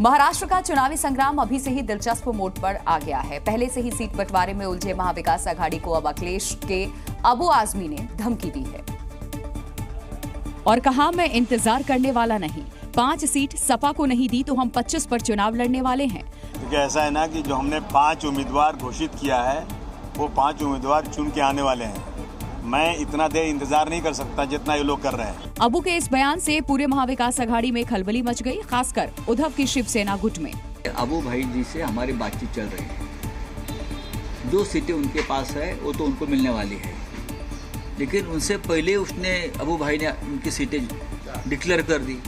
महाराष्ट्र का चुनावी संग्राम अभी से ही दिलचस्प मोड़ पर आ गया है। पहले से ही सीट बंटवारे में उलझे महाविकास आघाड़ी को अब अखिलेश के अबू आजमी ने धमकी दी है और कहा, मैं इंतजार करने वाला नहीं। 5 सीट सपा को नहीं दी तो हम 25 पर चुनाव लड़ने वाले हैं। क्योंकि ऐसा है ना कि जो हमने 5 उम्मीदवार घोषित किया है वो 5 उम्मीदवार चुन के आने वाले हैं। मैं इतना देर इंतजार नहीं कर सकता जितना ये लोग कर रहे हैं। अबू के इस बयान से पूरे महाविकास आघाड़ी में खलबली मच गई, खासकर उद्धव की शिवसेना गुट में। अबू भाई जी से हमारी बातचीत चल रही है। 2 सीटें उनके पास है वो तो उनको मिलने वाली है, लेकिन उनसे पहले उसने अबू भाई ने उनकी सीटें डिक्लेयर कर दी।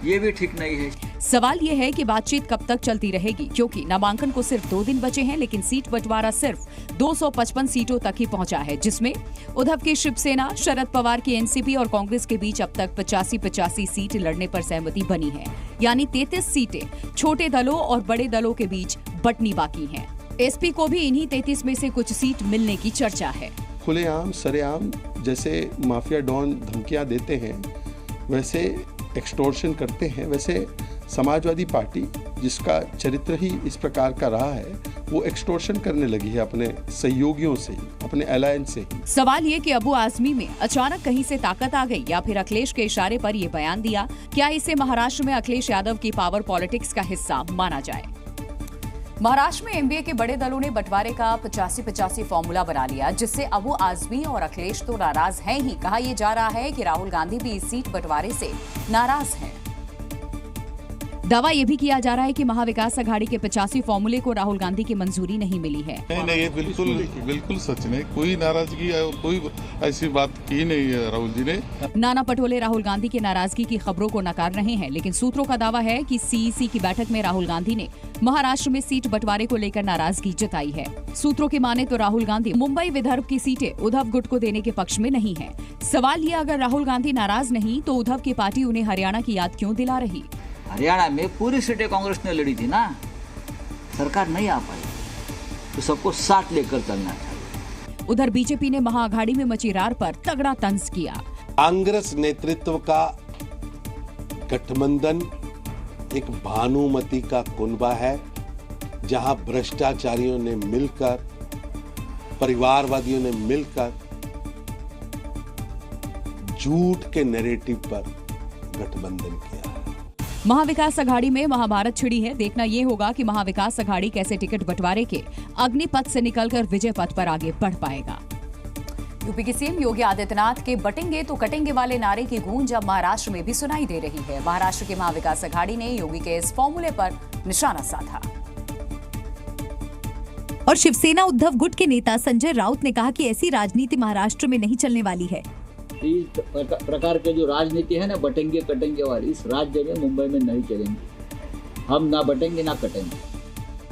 ये भी ठीक नहीं है। सवाल ये है कि बातचीत कब तक चलती रहेगी, क्योंकि नामांकन को सिर्फ 2 दिन बचे हैं, लेकिन सीट बंटवारा सिर्फ 255 सीटों तक ही पहुंचा है, जिसमें उद्धव की शिवसेना, शरद पवार की एनसीपी और कांग्रेस के बीच अब तक 85-85 सीट लड़ने पर सहमति बनी है। यानी 33 सीटें छोटे दलों और बड़े दलों के बीच बंटनी बाकी हैं। एसपी को भी इन्हीं 33 में से कुछ सीट मिलने की चर्चा है। खुलेआम सरेआम जैसे माफिया डॉन धमकियां देते हैं, वैसे एक्सटॉर्शन करते हैं, वैसे समाजवादी पार्टी जिसका चरित्र ही इस प्रकार का रहा है, वो एक्सटॉर्शन करने लगी है अपने सहयोगियों से, अपने अलायंस से ही। सवाल ये कि अबू आजमी में अचानक कहीं से ताकत आ गई या फिर अखिलेश के इशारे पर ये बयान दिया। क्या इसे महाराष्ट्र में अखिलेश यादव की पावर पॉलिटिक्स का हिस्सा माना जाए? महाराष्ट्र में एमबीए के बड़े दलों ने बंटवारे का 85-85 फॉर्मूला बना लिया, जिससे अबू आजमी और अखिलेश तो नाराज हैं ही। कहा यह जा रहा है कि राहुल गांधी भी इस सीट बंटवारे से नाराज हैं। दावा यह भी किया जा रहा है कि महाविकास आघाड़ी के 85 फॉर्मूले को राहुल गांधी की मंजूरी नहीं मिली है। नहीं, ये बिल्कुल सच नहीं। कोई नाराजगी और कोई ऐसी बात की नहीं है राहुल जी ने। नाना पटोले राहुल गांधी की नाराजगी की खबरों को नकार रहे हैं, लेकिन सूत्रों का दावा है कि सीईसी की बैठक में राहुल गांधी ने महाराष्ट्र में सीट बंटवारे को लेकर नाराजगी जताई है। सूत्रों की माने तो राहुल गांधी मुंबई विदर्भ की सीटें उद्धव गुट को देने के पक्ष में नहीं है। सवाल ये, अगर राहुल गांधी नाराज नहीं तो उद्धव की पार्टी उन्हें हरियाणा की याद क्यों दिला रही? हरियाणा में पूरी सीटें कांग्रेस ने लड़ी थी ना, सरकार नहीं आ पाई, तो सबको साथ लेकर चलना चाहिए। उधर बीजेपी ने महाअघाड़ी में मची रार पर तगड़ा तंज किया। कांग्रेस नेतृत्व का गठबंधन एक भानुमति का कुनबा है, जहां भ्रष्टाचारियों ने मिलकर, परिवारवादियों ने मिलकर झूठ के नैरेटिव पर गठबंधन किया है। महाविकास आघाड़ी में महाभारत छिड़ी है। देखना ये होगा कि महाविकास आघाड़ी कैसे टिकट बंटवारे के अग्निपथ से निकलकर विजय पथ पर आगे बढ़ पाएगा। यूपी के सीएम योगी आदित्यनाथ के बटेंगे तो कटेंगे वाले नारे की गूंज अब महाराष्ट्र में भी सुनाई दे रही है। महाराष्ट्र के महाविकास आघाड़ी ने योगी के इस फॉर्मूले पर निशाना साधा। और शिवसेना उद्धव गुट के नेता संजय राउत ने कहा कि ऐसी राजनीति महाराष्ट्र में नहीं चलने वाली है। इस प्रकार के जो राजनीति है ना, बटेंगे कटेंगे वाली, इस राज्य में मुंबई में नहीं चलेंगे। हम ना बटेंगे ना कटेंगे।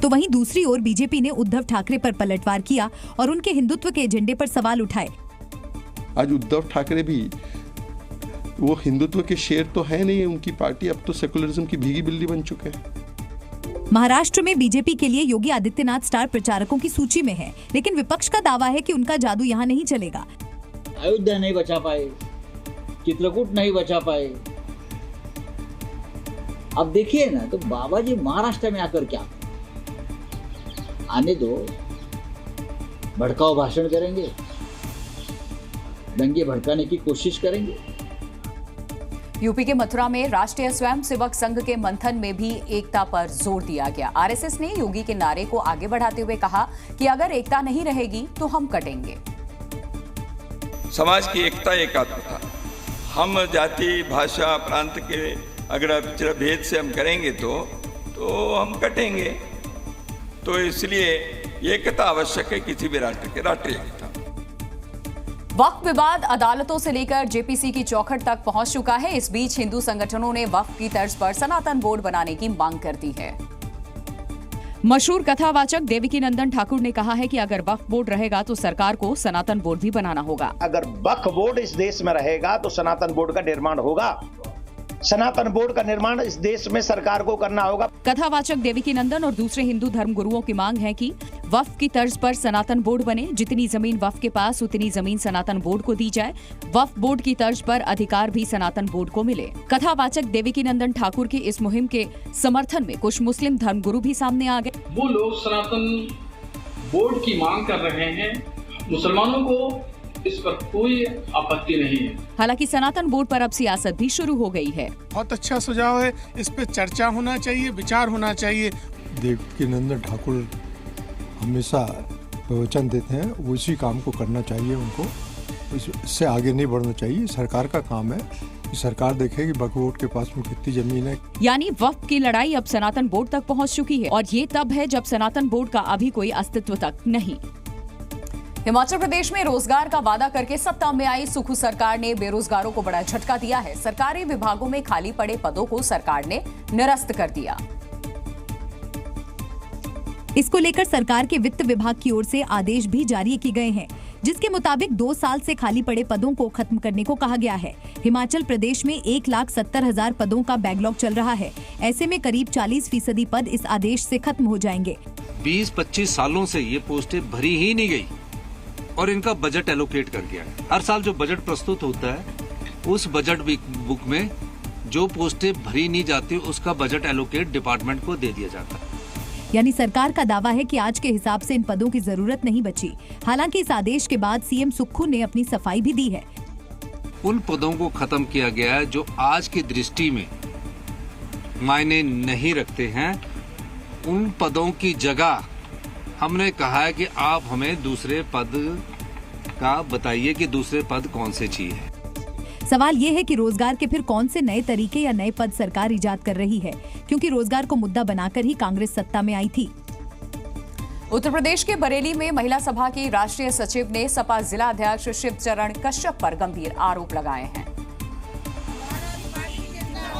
तो वहीं दूसरी ओर बीजेपी ने उद्धव ठाकरे पर पलटवार किया और उनके हिंदुत्व के एजेंडे पर सवाल उठाए। आज उद्धव ठाकरे भी वो हिंदुत्व के शेर तो है नहीं, उनकी पार्टी अब तो सेकुलरिज्म की भीगी बिल्ली बन चुके हैं। महाराष्ट्र में बीजेपी के लिए योगी आदित्यनाथ स्टार प्रचारकों की सूची में है, लेकिन विपक्ष का दावा है कि उनका जादू यहाँ नहीं चलेगा। अयोध्या नहीं बचा पाए, चित्रकूट नहीं बचा पाए। अब देखिए ना, तो बाबा जी महाराष्ट्र में आकर क्या आने दो, भड़काऊ भाषण करेंगे, दंगे भड़काने की कोशिश करेंगे। यूपी के मथुरा में राष्ट्रीय स्वयंसेवक संघ के मंथन में भी एकता पर जोर दिया गया। आरएसएस ने योगी के नारे को आगे बढ़ाते हुए कहा कि अगर एकता नहीं रहेगी तो हम कटेंगे। समाज की एकता एकात्मता, हम जाति भाषा प्रांत के अगर भेद से हम करेंगे तो हम कटेंगे। तो इसलिए एकता आवश्यक है किसी भी राष्ट्र के, राष्ट्रीय एकता। वक्फ विवाद अदालतों से लेकर जेपीसी की चौखट तक पहुंच चुका है। इस बीच हिंदू संगठनों ने वक्फ की तर्ज पर सनातन बोर्ड बनाने की मांग कर दी है। मशहूर कथावाचक देवकीनंदन ठाकुर ने कहा है कि अगर वक्फ बोर्ड रहेगा तो सरकार को सनातन बोर्ड भी बनाना होगा। अगर वक्फ बोर्ड इस देश में रहेगा तो सनातन बोर्ड का निर्माण होगा। सनातन बोर्ड का निर्माण इस देश में सरकार को करना होगा। कथावाचक देवकीनंदन और दूसरे हिंदू धर्म गुरुओं की मांग है कि वक्फ की तर्ज पर सनातन बोर्ड बने। जितनी जमीन वक्फ के पास उतनी जमीन सनातन बोर्ड को दी जाए। वक्फ बोर्ड की तर्ज पर अधिकार भी सनातन बोर्ड को मिले। कथावाचक देवकीनंदन ठाकुर की इस मुहिम के समर्थन में कुछ मुस्लिम धर्मगुरु भी सामने आ गए। वो लोग सनातन बोर्ड की मांग कर रहे हैं, मुसलमानों को इस पर कोई आपत्ति नहीं है। हालांकि सनातन बोर्ड पर अब सियासत भी शुरू हो गई है। बहुत अच्छा सुझाव है, इस पे चर्चा होना चाहिए, विचार होना चाहिए। देवकीनंदन ठाकुर हमेशा प्रवचन देते हैं, उसी काम को करना चाहिए उनको, इससे आगे नहीं बढ़ना चाहिए। सरकार का काम है, सरकार देखेगी वक्फ बोर्ड के पास में कितनी जमीन है। यानी वक्फ की लड़ाई अब सनातन बोर्ड तक पहुंच चुकी है और ये तब है जब सनातन बोर्ड का अभी कोई अस्तित्व तक नहीं। हिमाचल प्रदेश में रोजगार का वादा करके सत्ता में आई सुक्खू सरकार ने बेरोजगारों को बड़ा झटका दिया है। सरकारी विभागों में खाली पड़े पदों को सरकार ने निरस्त कर दिया। इसको लेकर सरकार के वित्त विभाग की ओर से आदेश भी जारी किए गए हैं, जिसके मुताबिक 2 साल से खाली पड़े पदों को खत्म करने को कहा गया है। हिमाचल प्रदेश में 1,70,000 पदों का बैकलॉग चल रहा है। ऐसे में करीब 40% पद इस आदेश से खत्म हो जाएंगे। 20-25 सालों से ये पोस्टें भरी ही नहीं गई और इनका बजट एलोकेट कर दिया है। हर साल जो बजट प्रस्तुत होता है उस बजट बुक में जो पोस्टें भरी नहीं जाती उसका बजट एलोकेट डिपार्टमेंट को दे दिया जाता है। यानी सरकार का दावा है कि आज के हिसाब से इन पदों की जरूरत नहीं बची। हालांकि इस आदेश के बाद सीएम सुक्खू ने अपनी सफाई भी दी है। उन पदों को खत्म किया गया है जो आज की दृष्टि में मायने नहीं रखते हैं। उन पदों की जगह हमने कहा है कि आप हमें दूसरे पद का बताइए कि दूसरे पद कौन से चाहिए। सवाल ये है कि रोजगार के फिर कौन से नए तरीके या नए पद सरकार इजाद कर रही है, क्योंकि रोजगार को मुद्दा बनाकर ही कांग्रेस सत्ता में आई थी। उत्तर प्रदेश के बरेली में महिला सभा की राष्ट्रीय सचिव ने सपा जिला अध्यक्ष शिवचरण कश्यप पर गंभीर आरोप लगाए हैं।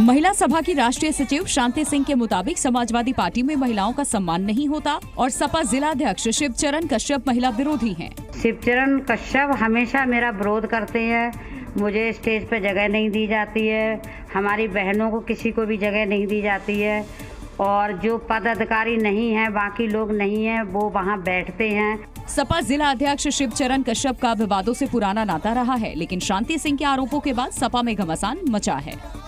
महिला सभा की राष्ट्रीय सचिव शांति सिंह के मुताबिक समाजवादी पार्टी में महिलाओं का सम्मान नहीं होता और सपा जिला अध्यक्ष शिवचरण कश्यप महिला विरोधी हैं। शिवचरण कश्यप हमेशा मेरा विरोध करते हैं। मुझे स्टेज पर जगह नहीं दी जाती है, हमारी बहनों को किसी को भी जगह नहीं दी जाती है और जो पदाधिकारी नहीं है, बाकी लोग नहीं है, वो वहाँ बैठते हैं। सपा जिला अध्यक्ष शिवचरण कश्यप का विवादों से पुराना नाता रहा है, लेकिन शांति सिंह के आरोपों के बाद सपा में घमासान मचा है।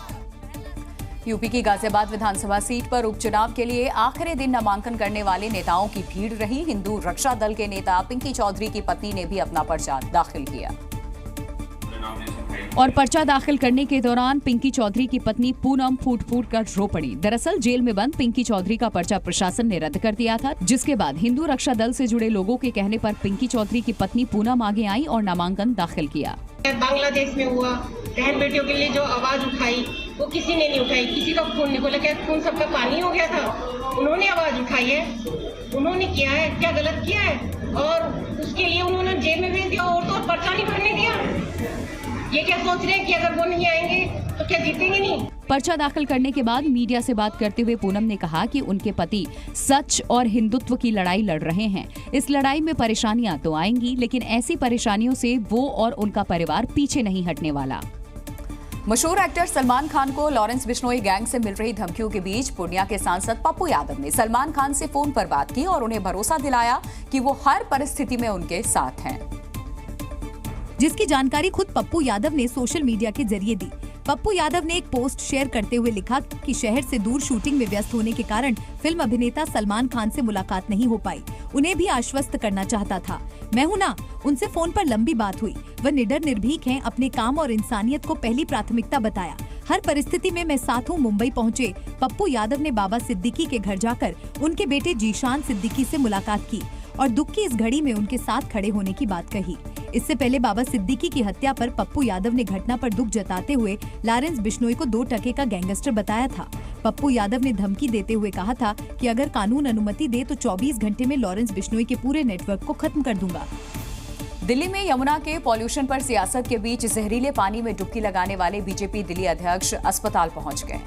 यूपी की गाजियाबाद विधानसभा सीट पर उपचुनाव के लिए आखिरी दिन नामांकन करने वाले नेताओं की भीड़ रही। हिंदू रक्षा दल के नेता पिंकी चौधरी की पत्नी ने भी अपना पर्चा दाखिल किया और पर्चा दाखिल करने के दौरान पिंकी चौधरी की पत्नी पूनम फूट कर रो पड़ी। दरअसल जेल में बंद पिंकी चौधरी का पर्चा प्रशासन ने रद्द कर दिया था, जिसके बाद हिंदू रक्षा दल से जुड़े लोगों के कहने पर पिंकी चौधरी की पत्नी पूनम आगे आई और नामांकन दाखिल किया। बांग्लादेश में हुआ, बहन बेटियों के लिए जो आवाज उठाई वो किसी ने नहीं उठाई। किसी का खून निकला, क्या खून सबका पानी हो गया था? उन्होंने आवाज उठाई है, उन्होंने किया है, क्या गलत किया है और उसके लिए उन्होंने जेल में भेज दिया और तो पर्चा नहीं भरने दिया। ये क्या सोच रहे हैं कि अगर वो नहीं आएंगे तो क्या जीतेंगे नहीं? पर्चा दाखिल करने के बाद मीडिया से बात करते हुए पूनम ने कहा कि उनके पति सच और हिंदुत्व की लड़ाई लड़ रहे हैं। इस लड़ाई में परेशानियां तो आएंगी, लेकिन ऐसी परेशानियों से वो और उनका परिवार पीछे नहीं हटने वाला। मशहूर एक्टर सलमान खान को लॉरेंस बिश्नोई गैंग से मिल रही धमकियों के बीच पूर्णिया के सांसद पप्पू यादव ने सलमान खान से फोन पर बात की और उन्हें भरोसा दिलाया कि वो हर परिस्थिति में उनके साथ हैं, जिसकी जानकारी खुद पप्पू यादव ने सोशल मीडिया के जरिए दी। पप्पू यादव ने एक पोस्ट शेयर करते हुए लिखा कि शहर से दूर शूटिंग में व्यस्त होने के कारण फिल्म अभिनेता सलमान खान से मुलाकात नहीं हो पाई। उन्हें भी आश्वस्त करना चाहता था। मैं हूं ना, उनसे फोन पर लंबी बात हुई। वह निडर निर्भीक हैं, अपने काम और इंसानियत को पहली प्राथमिकता बताया। हर परिस्थिति में मैं साथ हूं। मुंबई पहुंचे पप्पू यादव ने बाबा सिद्दीकी के घर जाकर उनके बेटे जीशान सिद्दीकी से मुलाकात की और दुख की इस घड़ी में उनके साथ खड़े होने की बात कही। इससे पहले बाबा सिद्दीकी की हत्या पर पप्पू यादव ने घटना पर दुख जताते हुए लॉरेंस बिश्नोई को 2 टके का गैंगस्टर बताया था। पप्पू यादव ने धमकी देते हुए कहा था कि अगर कानून अनुमति दे तो 24 घंटे में लॉरेंस बिश्नोई के पूरे नेटवर्क को खत्म कर दूंगा। दिल्ली में यमुना के पॉल्यूशन पर सियासत के बीच जहरीले पानी में डुबकी लगाने वाले बीजेपी दिल्ली अध्यक्ष अस्पताल पहुंच गए,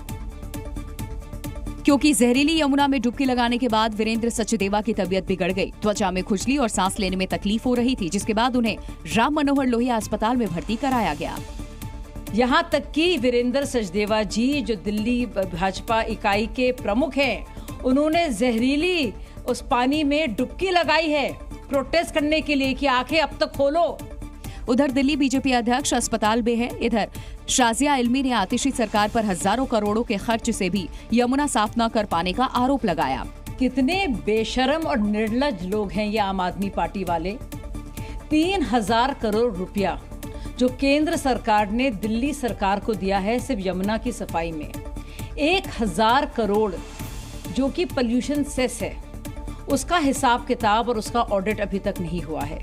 क्योंकि जहरीली यमुना में डुबकी लगाने के बाद वीरेंद्र सचदेवा की तबीयत बिगड़ गई। त्वचा में खुजली और सांस लेने में तकलीफ हो रही थी, जिसके बाद उन्हें राम मनोहर लोहिया अस्पताल में भर्ती कराया गया। यहाँ तक कि वीरेंद्र सचदेवा जी जो दिल्ली भाजपा इकाई के प्रमुख हैं, उन्होंने जहरीली उस पानी में डुबकी लगाई है प्रोटेस्ट करने के लिए कि आंखें अब तक खोलो। उधर दिल्ली बीजेपी अध्यक्ष अस्पताल में है। इधर शाजिया इल्मी ने आतिशी सरकार पर हजारों करोड़ों के खर्च से भी यमुना साफ न कर पाने का आरोप लगाया। कितने बेशरम और निर्लज लोग हैं ये आम आदमी पार्टी वाले। 3000 करोड़ रुपया जो केंद्र सरकार ने दिल्ली सरकार को दिया है सिर्फ यमुना की सफाई में, 1000 करोड़ जो कि पोल्यूशन सेस है, उसका हिसाब किताब और उसका ऑडिट अभी तक नहीं हुआ है।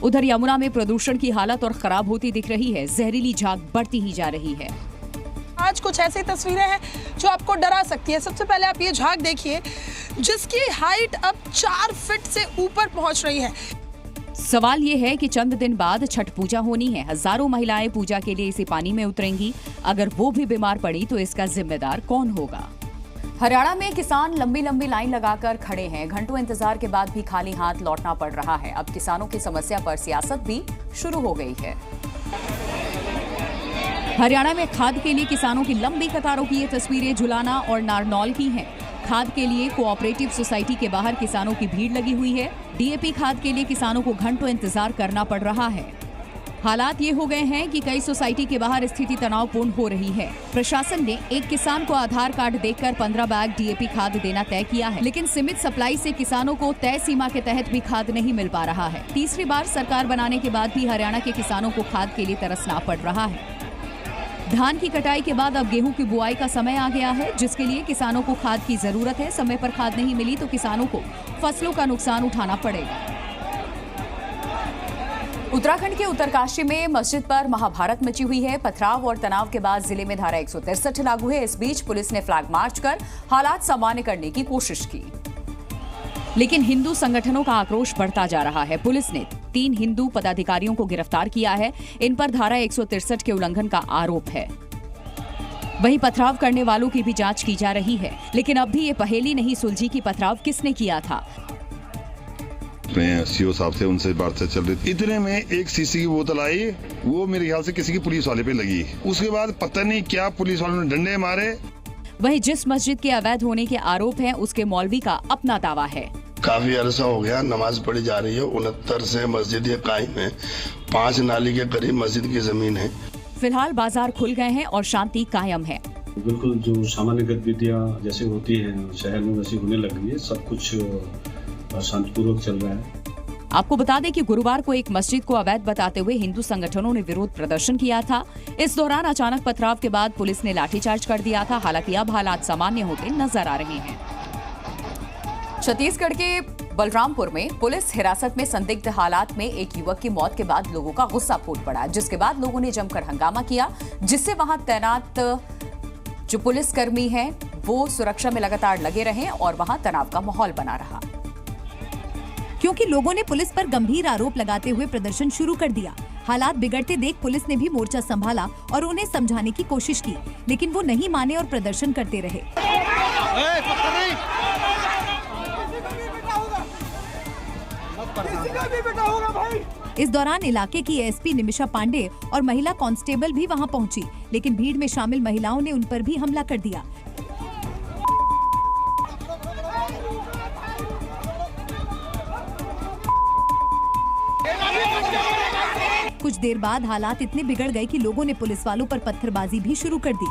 उधर यमुना में प्रदूषण की हालत और खराब होती दिख रही है। जहरीली झाग बढ़ती ही जा रही है। आज कुछ ऐसी तस्वीरें हैं जो आपको डरा सकती है। सबसे पहले आप ये झाग देखिए जिसकी हाइट अब 4 फीट से ऊपर पहुंच रही है। सवाल ये है कि चंद दिन बाद छठ पूजा होनी है। हजारों महिलाएं पूजा के लिए इसी पानी में उतरेंगी। अगर वो भी बीमार पड़ी तो इसका जिम्मेदार कौन होगा? हरियाणा में किसान लंबी लंबी लाइन लगाकर खड़े हैं। घंटों इंतजार के बाद भी खाली हाथ लौटना पड़ रहा है। अब किसानों की समस्या पर सियासत भी शुरू हो गई है। हरियाणा में खाद के लिए किसानों की लंबी कतारों की ये तस्वीरें जुलाना और नारनौल की हैं। खाद के लिए कोऑपरेटिव सोसाइटी के बाहर किसानों की भीड़ लगी हुई है। डीएपी खाद के लिए किसानों को घंटों इंतजार करना पड़ रहा है। हालात ये हो गए हैं कि कई सोसाइटी के बाहर स्थिति तनावपूर्ण हो रही है। प्रशासन ने एक किसान को आधार कार्ड देकर 15 बैग डीएपी खाद देना तय किया है, लेकिन सीमित सप्लाई से किसानों को तय सीमा के तहत भी खाद नहीं मिल पा रहा है। तीसरी बार सरकार बनाने के बाद भी हरियाणा के किसानों को खाद के लिए तरसना पड़ रहा है। धान की कटाई के बाद अब गेहूं की बुआई का समय आ गया है, जिसके लिए किसानों को खाद की जरूरत है। समय पर खाद नहीं मिली तो किसानों को फसलों का नुकसान उठाना पड़ेगा। उत्तराखंड के उत्तरकाशी में मस्जिद पर महाभारत मची हुई है। पथराव और तनाव के बाद जिले में धारा 163 लागू है। इस बीच पुलिस ने फ्लैग मार्च कर हालात सामान्य करने की कोशिश की, लेकिन हिंदू संगठनों का आक्रोश बढ़ता जा रहा है। पुलिस ने 3 हिंदू पदाधिकारियों को गिरफ्तार किया है। इन पर धारा 163 के उल्लंघन का आरोप है। वहीं पथराव करने वालों की भी जांच की जा रही है, लेकिन अब भी ये पहेली नहीं सुलझी कि पथराव किसने किया था। अपने सीओ साहब से उनसे बात चल रही थी। इतने में एक शीशी की बोतल आई, वो मेरे ख्याल से किसी की पुलिस वाले पे लगी। उसके बाद पता नहीं क्या पुलिस वालों ने डंडे मारे। वहीं जिस मस्जिद के अवैध होने के आरोप हैं, उसके मौलवी का अपना दावा है। काफी अरसा हो गया नमाज पढ़ी जा रही है। 69 से मस्जिद ये कायम है। 5 नाली के करीब मस्जिद की जमीन है। फिलहाल बाजार खुल गए हैं और शांति कायम है। बिल्कुल जो सामान्य गतिविधियाँ जैसे होती है शहर में वैसी होने लग गई है। सब कुछ शांतिपूर्वक चल रहा है। आपको बता दें कि गुरुवार को एक मस्जिद को अवैध बताते हुए हिंदू संगठनों ने विरोध प्रदर्शन किया था। इस दौरान अचानक पथराव के बाद पुलिस ने लाठीचार्ज कर दिया था। हालांकि अब हालात सामान्य होते नजर आ रहे हैं। छत्तीसगढ़ के बलरामपुर में पुलिस हिरासत में संदिग्ध हालात में एक युवक की मौत के बाद लोगों का गुस्सा फूट पड़ा, जिसके बाद लोगों ने जमकर हंगामा किया, जिससे वहां तैनात जो पुलिसकर्मी हैं वो सुरक्षा में लगातार लगे रहे और वहां तनाव का माहौल बना रहा। क्योंकि लोगों ने पुलिस पर गंभीर आरोप लगाते हुए प्रदर्शन शुरू कर दिया। हालात बिगड़ते देख पुलिस ने भी मोर्चा संभाला और उन्हें समझाने की कोशिश की, लेकिन वो नहीं माने और प्रदर्शन करते रहे। इस दौरान इलाके की एसपी निमिषा पांडे और महिला कांस्टेबल भी वहां पहुंची, लेकिन भीड़ में शामिल महिलाओं ने उन पर भी हमला कर दिया। कुछ देर बाद हालात इतने बिगड़ गए कि लोगों ने पुलिस वालों पर पत्थरबाजी भी शुरू कर दी।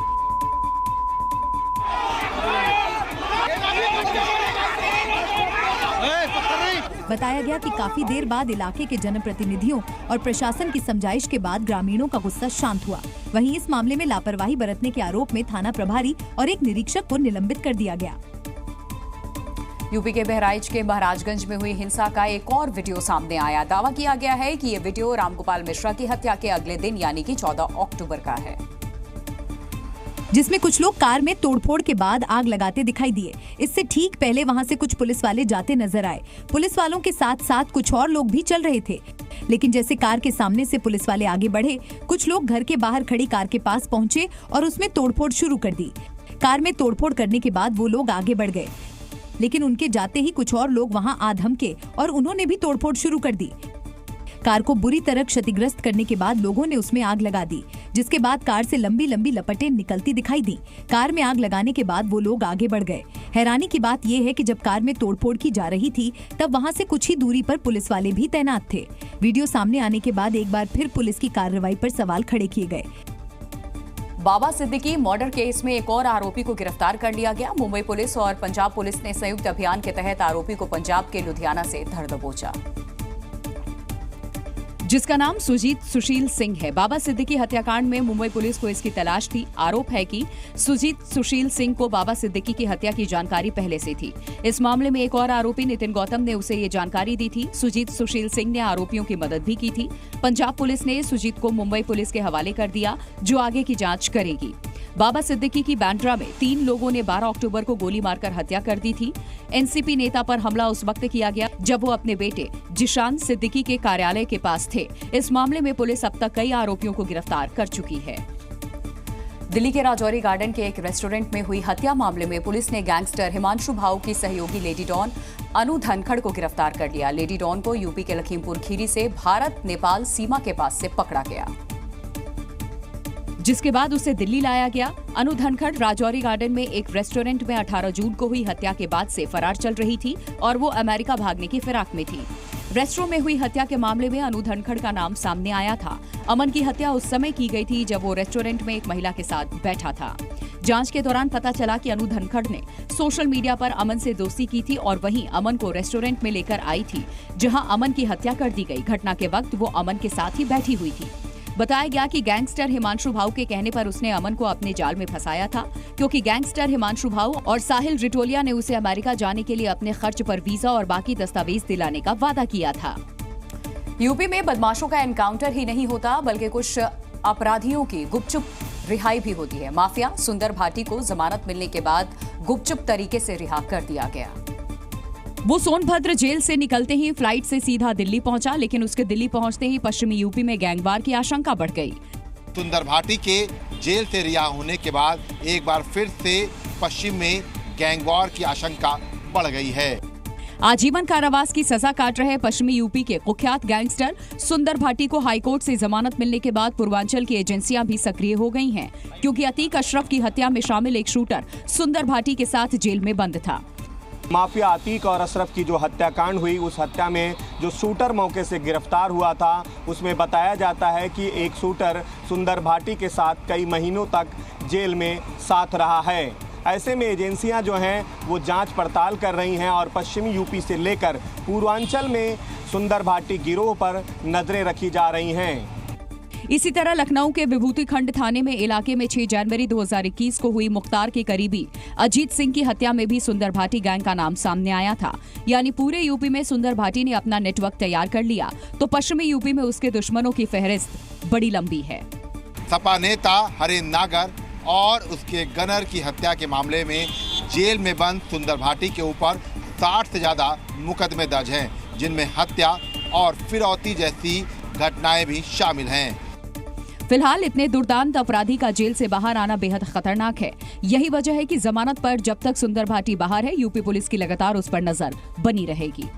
बताया गया कि काफी देर बाद इलाके के जनप्रतिनिधियों और प्रशासन की समझाइश के बाद ग्रामीणों का गुस्सा शांत हुआ। वहीं इस मामले में लापरवाही बरतने के आरोप में थाना प्रभारी और एक निरीक्षक को निलंबित कर दिया गया। यूपी के बहराइच के महाराजगंज में हुई हिंसा का एक और वीडियो सामने आया। दावा किया गया है कि ये वीडियो रामगोपाल मिश्रा की हत्या के अगले दिन यानी कि 14 अक्टूबर का है, जिसमें कुछ लोग कार में तोड़फोड़ के बाद आग लगाते दिखाई दिए। इससे ठीक पहले वहां से कुछ पुलिस वाले जाते नजर आए। पुलिस वालों के साथ साथ कुछ और लोग भी चल रहे थे, लेकिन जैसे कार के सामने से पुलिस वाले आगे बढ़े, कुछ लोग घर के बाहर खड़ी कार के पास पहुंचे और उसमें तोड़फोड़ शुरू कर दी। कार में तोड़फोड़ करने के बाद वो लोग आगे बढ़ गए, लेकिन उनके जाते ही कुछ और लोग वहां आ धमके और उन्होंने भी तोड़फोड़ शुरू कर दी। कार को बुरी तरह क्षतिग्रस्त करने के बाद लोगों ने उसमें आग लगा दी, जिसके बाद कार से लंबी लंबी लपटें निकलती दिखाई दी। कार में आग लगाने के बाद वो लोग आगे बढ़ गए। हैरानी की बात यह है कि जब कार में तोड़फोड़ की जा रही थी तब वहां से कुछ ही दूरी पर पुलिस वाले भी तैनात थे। वीडियो सामने आने के बाद एक बार फिर पुलिस की कार्रवाई पर सवाल खड़े किए गए। बाबा सिद्दीकी मर्डर केस में एक और आरोपी को गिरफ्तार कर लिया गया। मुंबई पुलिस और पंजाब पुलिस ने संयुक्त अभियान के तहत आरोपी को पंजाब के लुधियाना से धर दबोचा, जिसका नाम सुजीत सुशील सिंह है। बाबा सिद्दीकी हत्याकांड में मुंबई पुलिस को इसकी तलाश थी। आरोप है कि सुजीत सुशील सिंह को बाबा सिद्दीकी की हत्या की जानकारी पहले से थी। इस मामले में एक और आरोपी नितिन गौतम ने उसे ये जानकारी दी थी। सुजीत सुशील सिंह ने आरोपियों की मदद भी की थी। पंजाब पुलिस ने सुजीत को मुंबई पुलिस के हवाले कर दिया, जो आगे की जांच करेगी। बाबा सिद्दीकी की बांद्रा में 3 लोगों ने 12 अक्टूबर को गोली मारकर हत्या कर दी थी। एनसीपी नेता पर हमला उस वक्त किया गया जब वो अपने बेटे जिशान सिद्दीकी के कार्यालय के पास थे। इस मामले में पुलिस अब तक कई आरोपियों को गिरफ्तार कर चुकी है। दिल्ली के राजौरी गार्डन के एक रेस्टोरेंट में हुई हत्या मामले में पुलिस ने गैंगस्टर हिमांशु भाऊ की सहयोगी लेडी डॉन अनु धनखड़ को गिरफ्तार कर लिया। लेडी डॉन को यूपी के लखीमपुर खीरी से भारत नेपाल सीमा के पास से पकड़ा गया, जिसके बाद उसे दिल्ली लाया गया। अनु धनखड़ राजौरी गार्डन में एक रेस्टोरेंट में 18 जून को हुई हत्या के बाद से फरार चल रही थी और वो अमेरिका भागने की फिराक में थी। रेस्टोरेंट में हुई हत्या के मामले में अनु धनखड़ का नाम सामने आया था। अमन की हत्या उस समय की गई थी जब वो रेस्टोरेंट में एक महिला के साथ बैठा था। जांच के दौरान पता चला कि अनु धनखड़ ने सोशल मीडिया पर अमन से दोस्ती की थी और वहीं अमन को रेस्टोरेंट में लेकर आई थी, जहां अमन की हत्या कर दी गई। घटना के वक्त वो अमन के साथ ही बैठी हुई थी। बताया गया कि गैंगस्टर हिमांशु भाऊ के कहने पर उसने अमन को अपने जाल में फंसाया था, क्योंकि गैंगस्टर हिमांशु भाऊ और साहिल रिटोलिया ने उसे अमेरिका जाने के लिए अपने खर्च पर वीजा और बाकी दस्तावेज दिलाने का वादा किया था। यूपी में बदमाशों का एनकाउंटर ही नहीं होता, बल्कि कुछ अपराधियों की गुपचुप रिहाई भी होती है। माफिया सुंदर भाटी को जमानत मिलने के बाद गुपचुप तरीके से रिहा कर दिया गया। वो सोनभद्र जेल से निकलते ही फ्लाइट से सीधा दिल्ली पहुंचा, लेकिन उसके दिल्ली पहुंचते ही पश्चिमी यूपी में गैंगवार की आशंका बढ़ गई। सुंदर भाटी के जेल से रिहा होने के बाद एक बार फिर से पश्चिम में गैंगवार की आशंका बढ़ गई है। आजीवन कारावास की सजा काट रहे पश्चिमी यूपी के कुख्यात गैंगस्टर सुंदर भाटी को हाईकोर्ट से जमानत मिलने के बाद पूर्वांचल की एजेंसियां भी सक्रिय हो गई हैं, क्योंकि अतीक अशरफ की हत्या में शामिल एक शूटर सुंदर भाटी के साथ जेल में बंद था। माफिया अतीक और अशरफ की जो हत्याकांड हुई, उस हत्या में जो शूटर मौके से गिरफ्तार हुआ था, उसमें बताया जाता है कि एक शूटर सुंदर भाटी के साथ कई महीनों तक जेल में साथ रहा है। ऐसे में एजेंसियां जो हैं वो जांच पड़ताल कर रही हैं और पश्चिमी यूपी से लेकर पूर्वांचल में सुंदर भाटी गिरोह पर नजरें रखी जा रही हैं। इसी तरह लखनऊ के विभूति खंड थाने में इलाके में 6 जनवरी 2021 को हुई मुख्तार के करीबी अजीत सिंह की हत्या में भी सुंदर भाटी गैंग का नाम सामने आया था। यानी पूरे यूपी में सुंदर भाटी ने अपना नेटवर्क तैयार कर लिया, तो पश्चिमी यूपी में उसके दुश्मनों की फहरिस्त बड़ी लंबी है। सपा नेता हरेंद्र नागर और उसके गनर की हत्या के मामले में जेल में बंद सुंदर भाटी के ऊपर 60 से ज्यादा मुकदमे दर्ज हैं, जिनमें हत्या और फिरौती जैसी घटनाएं भी शामिल हैं। फिलहाल इतने दुर्दांत अपराधी का जेल से बाहर आना बेहद खतरनाक है। यही वजह है कि जमानत पर जब तक सुंदर भाटी बाहर है, यूपी पुलिस की लगातार उस पर नजर बनी रहेगी।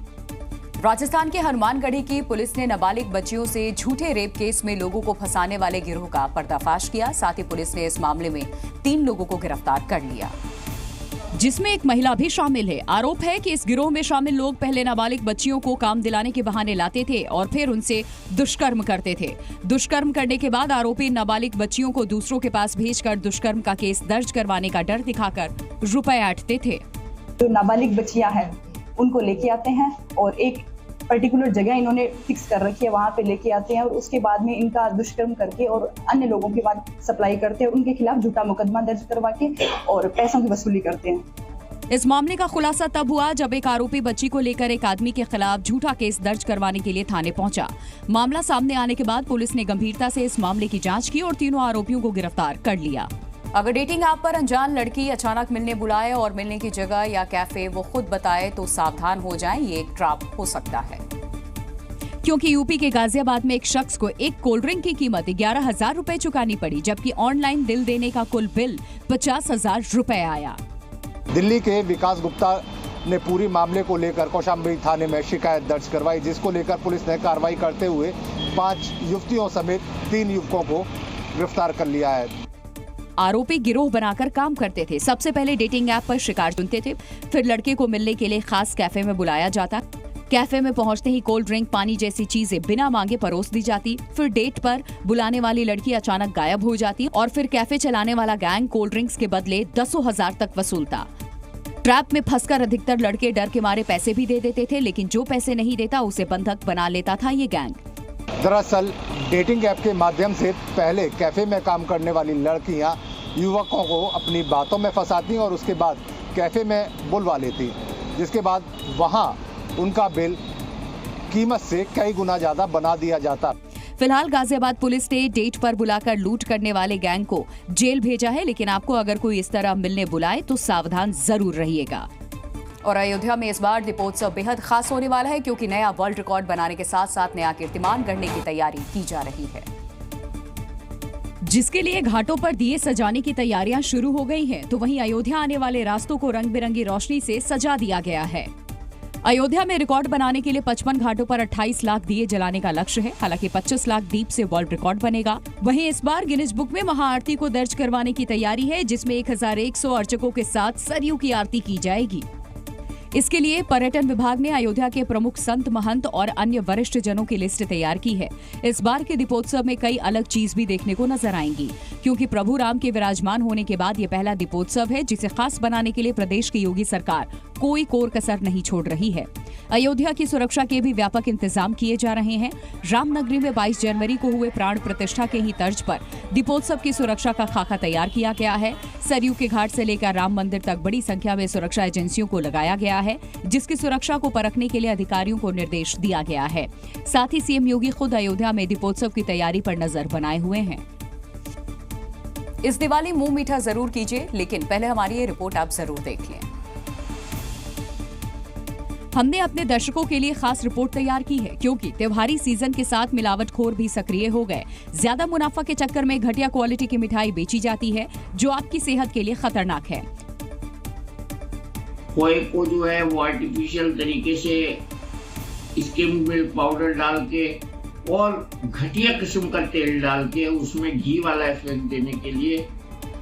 राजस्थान के हनुमानगढ़ी की पुलिस ने नाबालिग बच्चियों से झूठे रेप केस में लोगों को फंसाने वाले गिरोह का पर्दाफाश किया। साथ ही पुलिस ने इस मामले में 3 लोगों को गिरफ्तार कर लिया, जिसमें एक महिला भी शामिल है। आरोप है कि इस गिरोह में शामिल लोग पहले नाबालिग बच्चियों को काम दिलाने के बहाने लाते थे और फिर उनसे दुष्कर्म करते थे। दुष्कर्म करने के बाद आरोपी नाबालिग बच्चियों को दूसरों के पास भेजकर दुष्कर्म का केस दर्ज करवाने का डर दिखाकर रुपए ऐंठते थे। जो नाबालिग बच्चियां हैं उनको लेके आते हैं और एक पर्टिकुलर जगह इन्होंने फिक्स कर रखी है, वहाँ पे लेके आते हैं और उसके बाद में इनका दुष्कर्म करके और अन्य लोगों के बाद सप्लाई करते हैं, उनके खिलाफ झूठा मुकदमा दर्ज करवा के और पैसों की वसूली करते हैं। इस मामले का खुलासा तब हुआ जब एक आरोपी बच्ची को लेकर एक आदमी के खिलाफ झूठा केस दर्ज करवाने के लिए थाने पहुंचा। मामला सामने आने के बाद पुलिस ने गंभीरता से इस मामले की जांच की और तीनों आरोपियों को गिरफ्तार कर लिया। अगर डेटिंग ऐप पर अनजान लड़की अचानक मिलने बुलाए और मिलने की जगह या कैफे वो खुद बताए तो सावधान हो जाएं, ये एक ट्रैप हो सकता है। क्योंकि यूपी के गाजियाबाद में एक शख्स को एक कोल्ड ड्रिंक की कीमत 11,000 रुपए चुकानी पड़ी, जबकि ऑनलाइन दिल देने का कुल बिल 50,000 रुपए आया। दिल्ली के विकास गुप्ता ने पूरी मामले को लेकर कौशाम्बी थाने में शिकायत दर्ज करवाई, जिसको लेकर पुलिस ने कार्रवाई करते हुए 5 युवतियों समेत 3 युवकों को गिरफ्तार कर लिया है। आरोपी गिरोह बनाकर काम करते थे। सबसे पहले डेटिंग ऐप पर शिकार चुनते थे, फिर लड़के को मिलने के लिए खास कैफे में बुलाया जाता। कैफे में पहुंचते ही कोल्ड ड्रिंक, पानी जैसी चीजें बिना मांगे परोस दी जाती। फिर डेट पर बुलाने वाली लड़की अचानक गायब हो जाती और फिर कैफे चलाने वाला गैंग कोल्ड ड्रिंक्स के बदले 10,000 तक वसूलता। ट्रैप में फंसकर अधिकतर लड़के डर के मारे पैसे भी दे देते थे, लेकिन जो पैसे नहीं देता उसे बंधक बना लेता था ये गैंग। दरअसल डेटिंग ऐप के माध्यम से पहले कैफे में काम करने वाली लड़कियां युवकों को अपनी बातों में फंसाती और उसके बाद कैफे में बुलवा लेती, जिसके बाद वहां उनका बिल कीमत से कई गुना ज्यादा बना दिया जाता। फिलहाल गाजियाबाद पुलिस ने डेट पर बुलाकर लूट करने वाले गैंग को जेल भेजा है, लेकिन आपको अगर कोई इस तरह मिलने बुलाए तो सावधान जरूर रहिएगा। और अयोध्या में इस बार दीपोत्सव बेहद खास होने वाला है, क्योंकि नया वर्ल्ड रिकॉर्ड बनाने के साथ साथ नया कीर्तिमान गढ़ने की तैयारी की जा रही है, जिसके लिए घाटों पर दिए सजाने की तैयारियां शुरू हो गई हैं। तो वहीं अयोध्या आने वाले रास्तों को रंग बिरंगी रोशनी से सजा दिया गया है। अयोध्या में रिकॉर्ड बनाने के लिए 55 घाटों पर 28 लाख दिए जलाने का लक्ष्य है। हालांकि 25 लाख दीप से वर्ल्ड रिकॉर्ड बनेगा। वहीं इस बार गिनीज बुक में महाआरती को दर्ज करवाने की तैयारी है, जिसमें 1100 अर्चकों के साथ सरयू की आरती की जाएगी। इसके लिए पर्यटन विभाग ने अयोध्या के प्रमुख संत, महंत और अन्य वरिष्ठ जनों की लिस्ट तैयार की है। इस बार के दीपोत्सव में कई अलग चीज भी देखने को नजर आएंगी, क्योंकि प्रभु राम के विराजमान होने के बाद ये पहला दीपोत्सव है, जिसे खास बनाने के लिए प्रदेश की योगी सरकार कोई कोर कसर नहीं छोड़ रही है। अयोध्या की सुरक्षा के भी व्यापक इंतजाम किए जा रहे हैं। रामनगरी में 22 जनवरी को हुए प्राण प्रतिष्ठा के ही तर्ज पर दीपोत्सव की सुरक्षा का खाका तैयार किया गया है। सरयू के घाट से लेकर राम मंदिर तक बड़ी संख्या में सुरक्षा एजेंसियों को लगाया गया है, जिसकी सुरक्षा को परखने के लिए अधिकारियों को निर्देश दिया गया है। साथ ही सीएम योगी खुद अयोध्या में दीपोत्सव की तैयारी पर नजर बनाए हुए हैं। इस दिवाली मुंह मीठा जरूर कीजिए, लेकिन पहले हमारी ये रिपोर्ट आप जरूर देख लें। हमने अपने दर्शकों के लिए खास रिपोर्ट तैयार की है, क्योंकि त्योहारी सीजन के साथ मिलावटखोर भी सक्रिय हो गए। ज्यादा मुनाफा के चक्कर में घटिया क्वालिटी की मिठाई बेची जाती है, जो आपकी सेहत के लिए खतरनाक है। खोए को जो है वो आर्टिफिशियल तरीके से स्किम मिल्क पाउडर डाल के और घटिया किस्म का तेल डाल के उसमें घी वाला इफेक्ट देने के लिए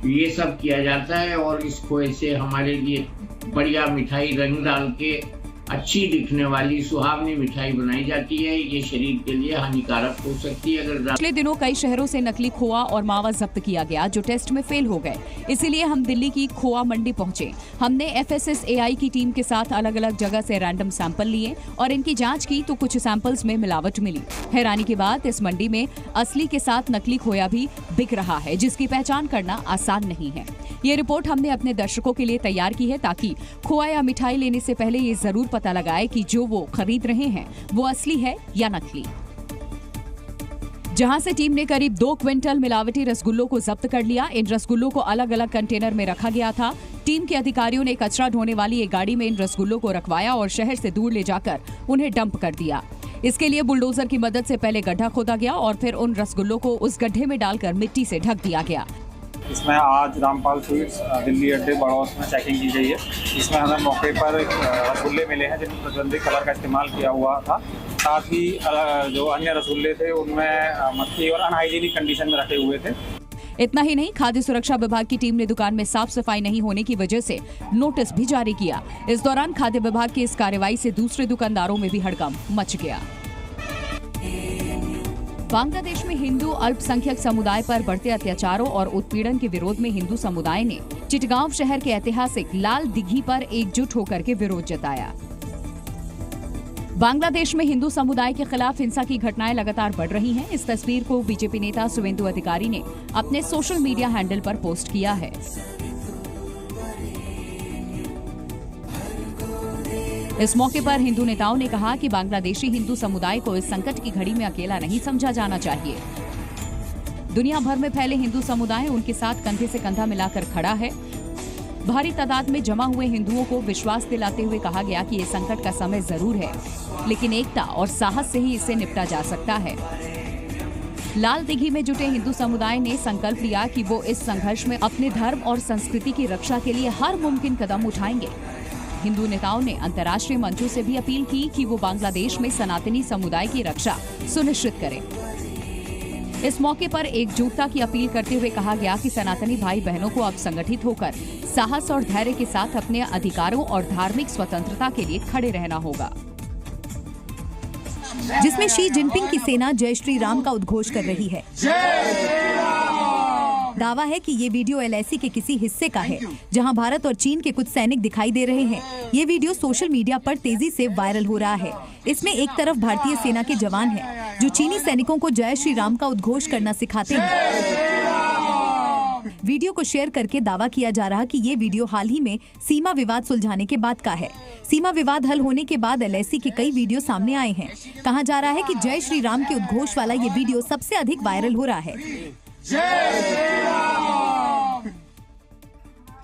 ये सब किया जाता है। और इस खोए से हमारे लिए बढ़िया मिठाई रंग डाल के अच्छी दिखने वाली सुहावनी मिठाई बनाई जाती है। ये शरीर के लिए हानिकारक हो सकती है। अगर पिछले दिनों कई शहरों से नकली खोआ और मावा जब्त किया गया, जो टेस्ट में फेल हो गए। इसीलिए हम दिल्ली की खोआ मंडी पहुंचे। हमने FSSAI की टीम के साथ अलग अलग जगह से रैंडम सैंपल लिए और इनकी जांच की, तो कुछ सैंपल्स में मिलावट मिली। हैरानी की बात, इस मंडी में असली के साथ नकली खोया भी बिक रहा है, जिसकी पहचान करना आसान नहीं है। ये रिपोर्ट हमने अपने दर्शकों के लिए तैयार की है, ताकि खोआ या मिठाई लेने से पहले ये जरूर पता लगाए कि जो वो खरीद रहे हैं वो असली है या नकली। जहां से टीम ने करीब 2 क्विंटल मिलावटी रसगुल्लों को जब्त कर लिया। इन रसगुल्लों को अलग अलग कंटेनर में रखा गया था। टीम के अधिकारियों ने कचरा ढोने वाली एक गाड़ी में इन रसगुल्लों को रखवाया और शहर से दूर ले जाकर उन्हें डंप कर दिया। इसके लिए बुलडोजर की मदद से पहले गड्ढा खोदा गया और फिर उन रसगुल्लों को उस गड्ढे में डालकर मिट्टी से ढक दिया गया। इसमें आज रामपाल स्वीट्स दिल्ली अड्डे बड़ौस में चेकिंग की गई है। इसमें हमें मौके पर रसगुल्ले मिले हैं जिनमें प्रतिबंधित कलर का इस्तेमाल किया हुआ था। साथ ही जो अन्य रसगुल्ले थे उनमें मक्खी और अनहाइजीनिक कंडीशन में रखे हुए थे। इतना ही नहीं, खाद्य सुरक्षा विभाग की टीम ने दुकान में साफ सफाई नहीं होने की वजह से नोटिस भी जारी किया। इस दौरान खाद्य विभाग की इस कार्रवाई से दूसरे दुकानदारों में भी हड़कंप मच गया। बांग्लादेश में हिंदू अल्पसंख्यक समुदाय पर बढ़ते अत्याचारों और उत्पीड़न के विरोध में हिंदू समुदाय ने चिटगांव शहर के ऐतिहासिक लाल दिघी पर एकजुट होकर के विरोध जताया। बांग्लादेश में हिंदू समुदाय के खिलाफ हिंसा की घटनाएं लगातार बढ़ रही हैं। इस तस्वीर को बीजेपी नेता शुवेंदु अधिकारी ने अपने सोशल मीडिया हैंडल पर पोस्ट किया है। इस मौके पर हिंदू नेताओं ने कहा कि बांग्लादेशी हिंदू समुदाय को इस संकट की घड़ी में अकेला नहीं समझा जाना चाहिए। दुनिया भर में फैले हिंदू समुदाय उनके साथ कंधे से कंधा मिलाकर खड़ा है। भारी तादाद में जमा हुए हिंदुओं को विश्वास दिलाते हुए कहा गया कि ये संकट का समय जरूर है, लेकिन एकता और साहस से ही इससे निपटा जा सकता है। लाल दिघी में जुटे हिंदू समुदाय ने संकल्प लिया कि वो इस संघर्ष में अपने धर्म और संस्कृति की रक्षा के लिए हर मुमकिन कदम उठाएंगे। हिंदू नेताओं ने अंतर्राष्ट्रीय मंचों से भी अपील की कि वो बांग्लादेश में सनातनी समुदाय की रक्षा सुनिश्चित करें। इस मौके पर एकजुटता की अपील करते हुए कहा गया कि सनातनी भाई बहनों को अब संगठित होकर साहस और धैर्य के साथ अपने अधिकारों और धार्मिक स्वतंत्रता के लिए खड़े रहना होगा। जिसमें शी जिनपिंग की सेना जय श्री राम का उद्घोष कर रही है। दावा है कि ये वीडियो LAC के किसी हिस्से का है, जहां भारत और चीन के कुछ सैनिक दिखाई दे रहे हैं। ये वीडियो सोशल मीडिया पर तेजी से वायरल हो रहा है। इसमें एक तरफ भारतीय सेना के जवान हैं, जो चीनी सैनिकों को जय श्री राम का उद्घोष करना सिखाते हैं। वीडियो को शेयर करके दावा किया जा रहा कि ये वीडियो हाल ही में सीमा विवाद सुलझाने के बाद का है। सीमा विवाद हल होने के बाद LAC के कई वीडियो सामने आए हैं। कहा जा रहा है कि जय श्री राम के उद्घोष वाला ये वीडियो सबसे अधिक वायरल हो रहा है,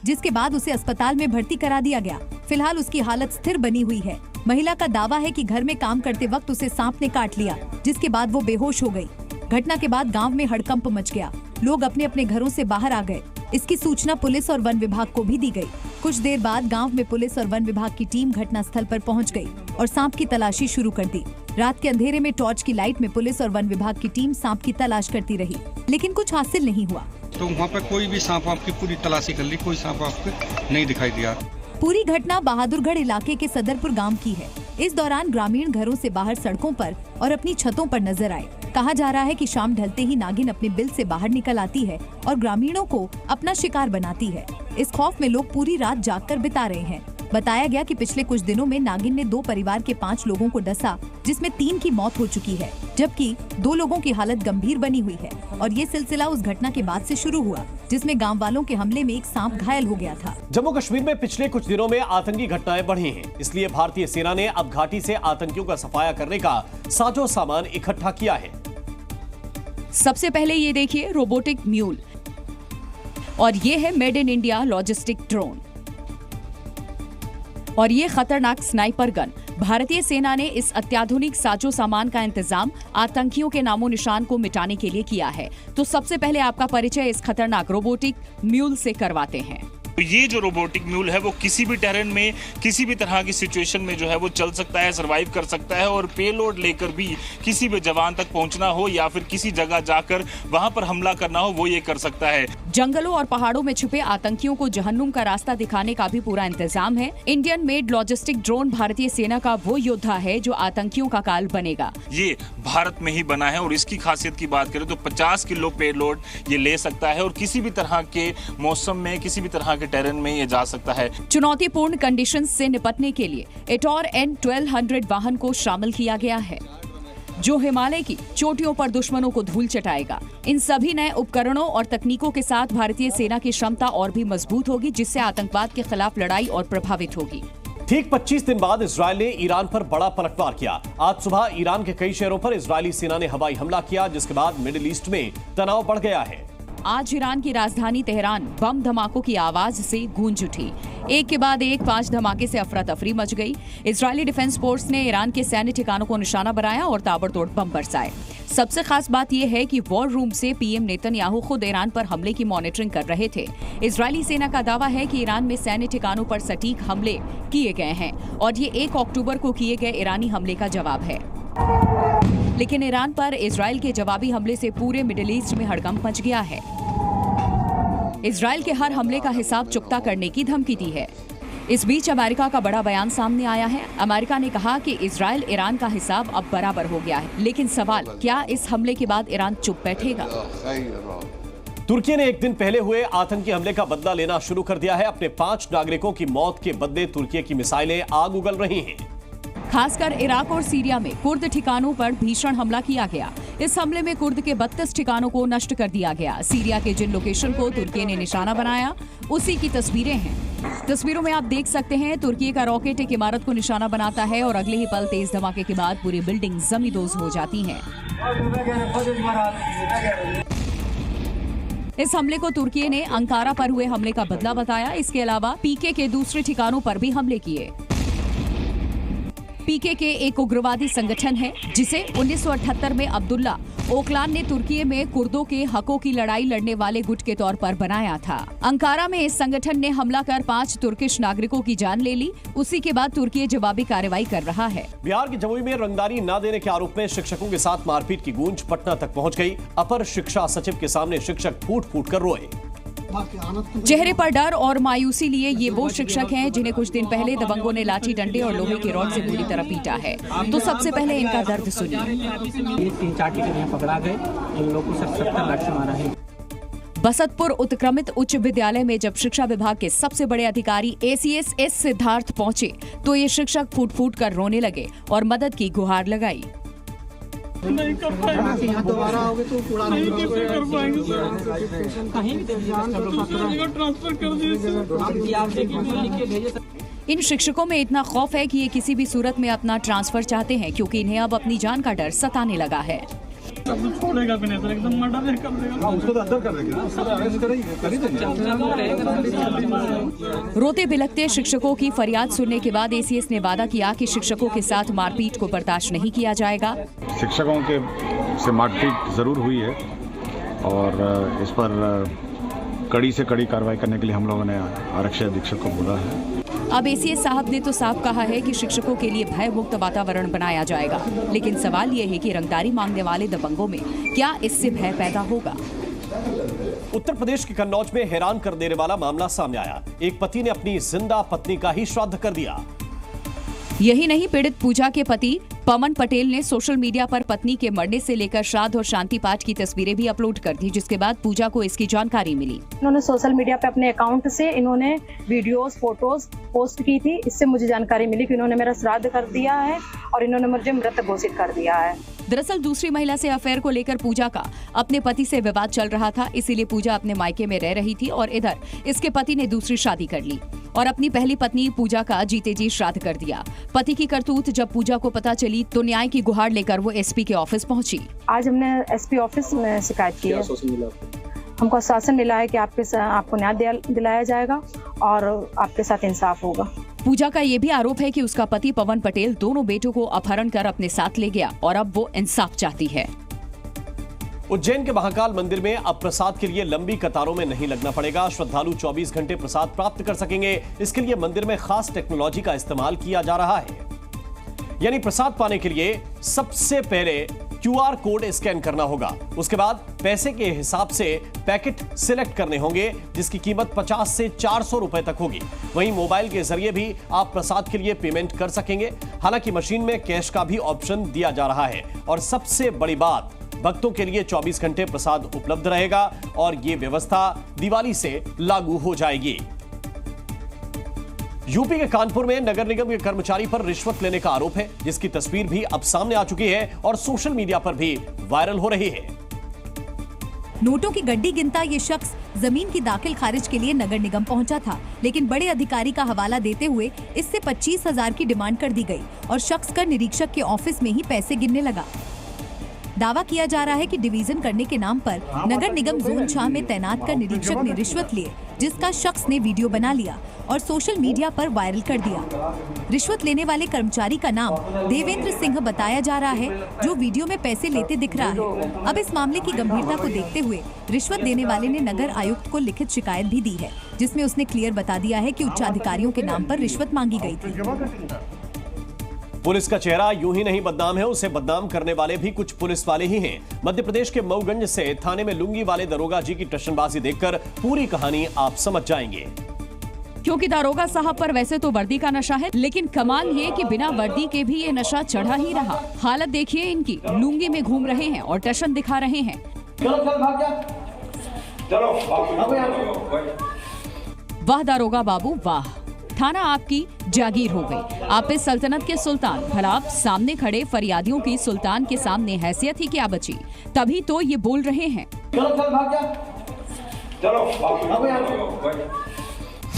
जिसके बाद उसे अस्पताल में भर्ती करा दिया गया। फिलहाल उसकी हालत स्थिर बनी हुई है। महिला का दावा है कि घर में काम करते वक्त उसे सांप ने काट लिया, जिसके बाद वो बेहोश हो गई। घटना के बाद गांव में हड़कंप मच गया। लोग अपने अपने घरों से बाहर आ गए। इसकी सूचना पुलिस और वन विभाग को भी दी गई। कुछ देर बाद गांव में पुलिस और वन विभाग की टीम घटनास्थल पर पहुंच गई और सांप की तलाशी शुरू कर दी। रात के अंधेरे में टॉर्च की लाइट में पुलिस और वन विभाग की टीम सांप की तलाश करती रही, लेकिन कुछ हासिल नहीं हुआ। तो वहाँ पे कोई भी सांप आपकी पूरी तलाशी कर ली, कोई सांप आपको नहीं दिखाई दिया। पूरी घटना बहादुरगढ़ इलाके के सदरपुर गांव की है। इस दौरान ग्रामीण घरों से बाहर सड़कों पर और अपनी छतों पर नजर आए। कहा जा रहा है कि शाम ढलते ही नागिन अपने बिल से बाहर निकल आती है और ग्रामीणों को अपना शिकार बनाती है। इस खौफ में लोग पूरी रात जागकर बिता रहे हैं। बताया गया कि पिछले कुछ दिनों में नागिन ने 2 परिवार के 5 लोगों को डसा, जिसमें 3 की मौत हो चुकी है, जबकि 2 लोगों की हालत गंभीर बनी हुई है। और ये सिलसिला उस घटना के बाद से शुरू हुआ, जिसमें गांव वालों के हमले में एक सांप घायल हो गया था। जम्मू कश्मीर में पिछले कुछ दिनों में आतंकी घटनाएं बढ़ी हैं, इसलिए भारतीय सेना ने अब घाटी से आतंकियों का सफाया करने का साजो सामान इकट्ठा किया है। सबसे पहले ये देखिए रोबोटिक म्यूल, और ये है made in India logistic drone, और ये खतरनाक स्नाइपर गन। भारतीय सेना ने इस अत्याधुनिक साजो सामान का इंतजाम आतंकियों के नामो निशान को मिटाने के लिए किया है। तो सबसे पहले आपका परिचय इस खतरनाक रोबोटिक म्यूल से करवाते हैं। तो ये जो रोबोटिक म्यूल है वो किसी भी टेरेन में, किसी भी तरह की सिचुएशन में जो है वो चल सकता है, सरवाइव कर सकता है, और पेलोड लेकर भी किसी भी जवान तक पहुंचना हो या फिर किसी जगह जाकर वहां पर हमला करना हो, वो ये कर सकता है। जंगलों और पहाड़ों में छुपे आतंकियों को जहन्नुम का रास्ता दिखाने का भी पूरा इंतजाम है। इंडियन मेड लॉजिस्टिक ड्रोन भारतीय सेना का वो योद्धा है जो आतंकियों का काल बनेगा। ये भारत में ही बना है और इसकी खासियत की बात करें तो 50 किलो पेलोड ये ले सकता है और किसी भी तरह के मौसम में, किसी भी तरह के टेरेन में ये जा सकता है। चुनौतीपूर्ण कंडीशंस से निपटने के लिए एटोर N1200 वाहन को शामिल किया गया है, जो हिमालय की चोटियों पर दुश्मनों को धूल चटाएगा। इन सभी नए उपकरणों और तकनीकों के साथ भारतीय सेना की क्षमता और भी मजबूत होगी, जिससे आतंकवाद के खिलाफ लड़ाई और प्रभावित होगी। ठीक 25 दिन बाद इजरायल ने ईरान पर बड़ा पलटवार किया। आज सुबह ईरान के कई शहरों पर इजरायली सेना ने हवाई हमला किया, जिसके बाद मिडिल ईस्ट में तनाव बढ़ गया है। आज ईरान की राजधानी तेहरान बम धमाकों की आवाज से गूंज उठी। एक के बाद एक 5 धमाके से अफरा तफरी मच गई। इजरायली डिफेंस फोर्स ने ईरान के सैन्य ठिकानों को निशाना बनाया और ताबड़तोड़ बम बरसाए। सबसे खास बात यह है कि वॉर रूम से पीएम नेतन्याहू खुद ईरान पर हमले की मॉनिटरिंग कर रहे थे। इजरायली सेना का दावा है कि ईरान में सैन्य ठिकानों पर सटीक हमले किए गए हैं और ये 1 अक्टूबर को किए गए ईरानी हमले का जवाब है। लेकिन ईरान पर इजरायल के जवाबी हमले से पूरे मिडिल ईस्ट में हड़कंप मच गया है। इजरायल के हर हमले का हिसाब चुकता करने की धमकी दी है। इस बीच अमेरिका का बड़ा बयान सामने आया है। अमेरिका ने कहा कि इजरायल ईरान का हिसाब अब बराबर हो गया है। लेकिन सवाल, क्या इस हमले के बाद ईरान चुप बैठेगा? तुर्की ने एक दिन पहले हुए आतंकी हमले का बदला लेना शुरू कर दिया है। अपने 5 नागरिकों की मौत के बदले तुर्की की मिसाइलें आग उगल रही हैं। खासकर इराक और सीरिया में कुर्द ठिकानों पर भीषण हमला किया गया। इस हमले में कुर्द के 32 ठिकानों को नष्ट कर दिया गया। सीरिया के जिन लोकेशन को तुर्की ने निशाना बनाया, उसी की तस्वीरें हैं। तस्वीरों में आप देख सकते हैं तुर्की का रॉकेट एक इमारत को निशाना बनाता है और अगले ही पल तेज धमाके के बाद पूरी बिल्डिंग जमींदोज हो जाती है। इस हमले को तुर्की ने अंकारा पर हुए हमले का बदला बताया। इसके अलावा पीके के दूसरे ठिकानों पर भी हमले किए। पीकेके एक उग्रवादी संगठन है जिसे 1978 में अब्दुल्ला ओकलान ने तुर्की में कुर्दों के हकों की लड़ाई लड़ने वाले गुट के तौर पर बनाया था। अंकारा में इस संगठन ने हमला कर 5 तुर्किश नागरिकों की जान ले ली। उसी के बाद तुर्की जवाबी कार्रवाई कर रहा है। बिहार के जमुई में रंगदारी न देने के आरोप में शिक्षकों के साथ मारपीट की गूंज पटना तक पहुंच गई। अपर शिक्षा सचिव के सामने शिक्षक फूट फूट कर रोए। चेहरे पर डर और मायूसी लिए ये वो शिक्षक हैं जिन्हें कुछ दिन पहले दबंगों ने लाठी डंडे और लोहे के रॉड से बुरी तरह पीटा है। तो सबसे पहले इनका दर्द सुनिए। ये 3-4 टीचर पकड़ा गए, इन लोगों को 70 लाठी मारा है। बसंतपुर उत्क्रमित उच्च विद्यालय में जब शिक्षा विभाग के सबसे बड़े अधिकारी ACS एस सिद्धार्थ पहुंचे तो ये शिक्षक फूट फूट कर रोने लगे और मदद की गुहार लगाई। नहीं कर पाएंगे, यहाँ दोबारा आओगे तो नहीं कैसे कर पाएंगे सर, कहीं ट्रांसफर कर दीजिए। इन शिक्षकों में इतना खौफ है कि ये किसी भी सूरत में अपना ट्रांसफर चाहते हैं क्योंकि इन्हें अब अपनी जान का डर सताने लगा है। छोड़ेगा भी नहीं सर, एकदम मर्डर कर देगा। उसको तो अंदर कर देंगे, सर अरेस्ट करेंगे। रोते बिलखते शिक्षकों की फरियाद सुनने के बाद ACS ने वादा किया कि शिक्षकों के साथ मारपीट को बर्दाश्त नहीं किया जाएगा। शिक्षकों के से मारपीट जरूर हुई है और इस पर कड़ी से कड़ी कार्रवाई करने के लिए हम लोगों ने आरक्षी अधीक्षक को बोला है। अब ACS साहब ने तो साफ कहा है कि शिक्षकों के लिए भय मुक्त वातावरण बनाया जाएगा, लेकिन सवाल ये है कि रंगदारी मांगने वाले दबंगों में क्या इससे भय पैदा होगा। उत्तर प्रदेश के कन्नौज में हैरान कर देने वाला मामला सामने आया। एक पति ने अपनी जिंदा पत्नी का ही श्राद्ध कर दिया। यही नहीं, पीड़ित पूजा के पति पवन पटेल ने सोशल मीडिया पर पत्नी के मरने से लेकर श्राद्ध और शांति पाठ की तस्वीरें भी अपलोड कर दी, जिसके बाद पूजा को इसकी जानकारी मिली। इन्होंने सोशल मीडिया पे अपने अकाउंट से इन्होंने वीडियोस, फोटोज पोस्ट की थी। इससे मुझे जानकारी मिली कि इन्होंने मेरा श्राद्ध कर दिया है और इन्होंने मुझे मृत घोषित कर दिया है। दरअसल दूसरी महिला से अफेयर को लेकर पूजा का अपने पति से विवाद चल रहा था, इसीलिए पूजा अपने मायके में रह रही थी और इधर इसके पति ने दूसरी शादी कर ली और अपनी पहली पत्नी पूजा का जीते जी श्राद्ध कर दिया। पति की करतूत जब पूजा को पता चली तो न्याय की गुहार लेकर वो SP के ऑफिस पहुंची। आज हमने SP ऑफिस में शिकायत की है। हमको आश्वासन मिला है कि आपको न्याय दिलाया जाएगा और आपके साथ इंसाफ होगा। पूजा का ये भी आरोप है कि उसका पति पवन पटेल दोनों बेटों को अपहरण कर अपने साथ ले गया और अब वो इंसाफ चाहती है। उज्जैन के महाकाल मंदिर में अब प्रसाद के लिए लंबी कतारों में नहीं लगना पड़ेगा। श्रद्धालु 24 घंटे प्रसाद प्राप्त कर सकेंगे। इसके लिए मंदिर में खास टेक्नोलॉजी का इस्तेमाल किया जा रहा है। यानी प्रसाद पाने के लिए सबसे पहले QR कोड स्कैन करना होगा, उसके बाद पैसे के हिसाब से पैकेट सिलेक्ट करने होंगे जिसकी कीमत 50 से 400 रुपए तक होगी। वहीं मोबाइल के जरिए भी आप प्रसाद के लिए पेमेंट कर सकेंगे। हालांकि मशीन में कैश का भी ऑप्शन दिया जा रहा है और सबसे बड़ी बात, भक्तों के लिए 24 घंटे प्रसाद उपलब्ध रहेगा और ये व्यवस्था दिवाली से लागू हो जाएगी। यूपी के कानपुर में नगर निगम के कर्मचारी पर रिश्वत लेने का आरोप है, जिसकी तस्वीर भी अब सामने आ चुकी है और सोशल मीडिया पर भी वायरल हो रही है। नोटों की गड्डी गिनता ये शख्स जमीन की दाखिल खारिज के लिए नगर निगम पहुंचा था, लेकिन बड़े अधिकारी का हवाला देते हुए इससे 25,000 की डिमांड कर दी गई और शख्स कर निरीक्षक के ऑफिस में ही पैसे गिनने लगा। दावा किया जा रहा है कि डिवीजन करने के नाम पर नगर निगम जोन 6 में तैनात कर निरीक्षक ने रिश्वत लिए, जिसका शख्स ने वीडियो बना लिया और सोशल मीडिया पर वायरल कर दिया। रिश्वत लेने वाले कर्मचारी का नाम देवेंद्र सिंह बताया जा रहा है, जो वीडियो में पैसे लेते दिख रहा है। अब इस मामले की गंभीरता को देखते हुए रिश्वत देने वाले ने नगर आयुक्त को लिखित शिकायत भी दी है, जिसमें उसने क्लियर बता दिया है कि उच्चाधिकारियों के नाम पर रिश्वत मांगी गई थी। पुलिस का चेहरा यूं ही नहीं बदनाम है, उसे बदनाम करने वाले भी कुछ पुलिस वाले ही हैं। मध्य प्रदेश के मऊगंज से थाने में लुंगी वाले दरोगा जी की टशनबाजी देखकर पूरी कहानी आप समझ जाएंगे। क्योंकि दारोगा साहब पर वैसे तो वर्दी का नशा है, लेकिन कमाल ये कि बिना वर्दी के भी ये नशा चढ़ा ही रहा। हालत देखिए इनकी, लुंगी में घूम रहे हैं और टशन दिखा रहे हैं। वाह दारोगा बाबू वाह, थाना आपकी जागीर हो गई। आप इस सल्तनत के सुल्तान, भला आप सामने खड़े फरियादियों की सुल्तान के सामने हैसियत ही क्या बची, तभी तो ये बोल रहे हैं।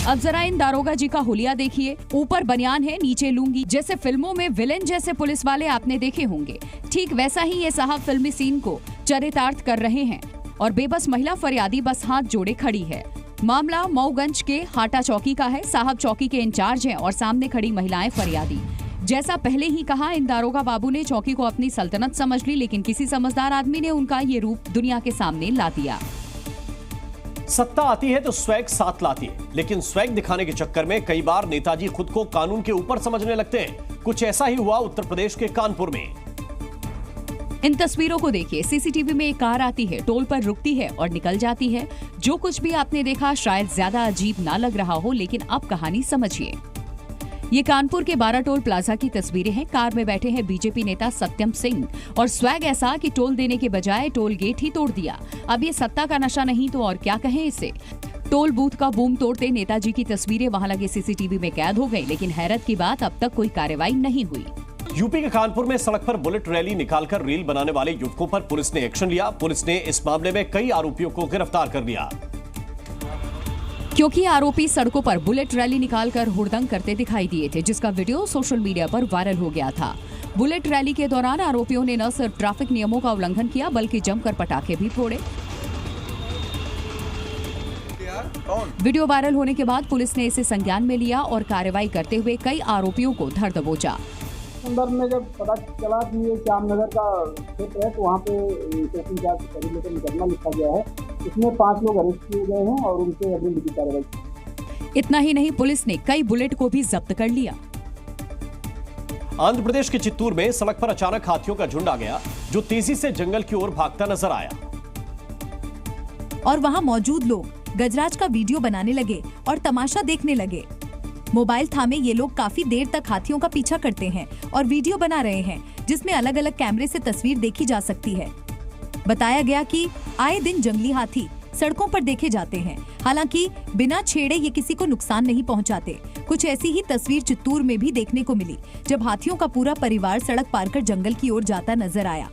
अब जरा इन दारोगा जी का हुलिया देखिए, ऊपर बनियान है, नीचे लूंगी, जैसे फिल्मों में विलेन जैसे पुलिस वाले आपने देखे होंगे। ठीक वैसा ही ये साहब फिल्मी सीन को चरितार्थ कर रहे हैं और बेबस महिला फरियादी बस हाथ जोड़े खड़ी है। मामला मऊगंज के हाटा चौकी का है। साहब चौकी के इंचार्ज हैं और सामने खड़ी महिलाएं फरियादी। जैसा पहले ही कहा, इन दारोगा बाबू ने चौकी को अपनी सल्तनत समझ ली, लेकिन किसी समझदार आदमी ने उनका ये रूप दुनिया के सामने ला दिया। सत्ता आती है तो स्वैग साथ लाती है, लेकिन स्वैग दिखाने के चक्कर में कई बार नेताजी खुद को कानून के ऊपर समझने लगते हैं। कुछ ऐसा ही हुआ उत्तर प्रदेश के कानपुर में। इन तस्वीरों को देखिए। सीसीटीवी में एक कार आती है, टोल पर रुकती है और निकल जाती है। जो कुछ भी आपने देखा शायद ज्यादा अजीब ना लग रहा हो, लेकिन अब कहानी समझिए। ये कानपुर के 12 टोल प्लाजा की तस्वीरें हैं। कार में बैठे हैं बीजेपी नेता सत्यम सिंह और स्वैग ऐसा कि टोल देने के बजाय टोल गेट ही तोड़ दिया। अब ये सत्ता का नशा नहीं तो और क्या कहें इसे। टोल बूथ का बूम तोड़ते नेताजी की तस्वीरें वहां लगे सीसीटीवी में कैद हो गई, लेकिन हैरत की बात, अब तक कोई कार्रवाई नहीं हुई। यूपी के कानपुर में सड़क पर बुलेट रैली निकालकर रील बनाने वाले युवकों पर पुलिस ने एक्शन लिया। पुलिस ने इस मामले में कई आरोपियों को गिरफ्तार कर लिया। क्योंकि आरोपी सड़कों पर बुलेट रैली निकालकर हुड़दंग करते दिखाई दिए थे, जिसका वीडियो सोशल मीडिया पर वायरल हो गया था। बुलेट रैली के दौरान आरोपियों ने न सिर्फ ट्रैफिक नियमों का उल्लंघन किया, बल्कि जमकर पटाखे भी फोड़े। वीडियो वायरल होने के बाद पुलिस ने इसे संज्ञान में लिया और कार्रवाई करते हुए कई आरोपियों को धर दबोचा। संदर्भ में जब पता चला कि ये श्यामनगर का क्षेत्र है, तो वहाँ पे स्टेशन चार्ज लेकर निकलना लिखा गया है। इसमें 5 लोग अरेस्ट किए गए हैं और उनसे अग्रिम विधि कार्रवाई। इतना ही नहीं, पुलिस ने कई बुलेट को भी जब्त कर लिया। आंध्र प्रदेश के चित्तूर में सड़क पर अचानक हाथियों का झुंड आ गया, जो तेजी से जंगल की ओर भागता नजर आया। और वहाँ मौजूद लोग गजराज का वीडियो बनाने लगे और तमाशा देखने लगे। मोबाइल थामे ये लोग काफी देर तक हाथियों का पीछा करते हैं और वीडियो बना रहे हैं, जिसमें अलग अलग कैमरे से तस्वीर देखी जा सकती है। बताया गया कि आए दिन जंगली हाथी सड़कों पर देखे जाते हैं, हालांकि बिना छेड़े ये किसी को नुकसान नहीं पहुंचाते। कुछ ऐसी ही तस्वीर चित्तूर में भी देखने को मिली, जब हाथियों का पूरा परिवार सड़क पार कर जंगल की ओर जाता नजर आया।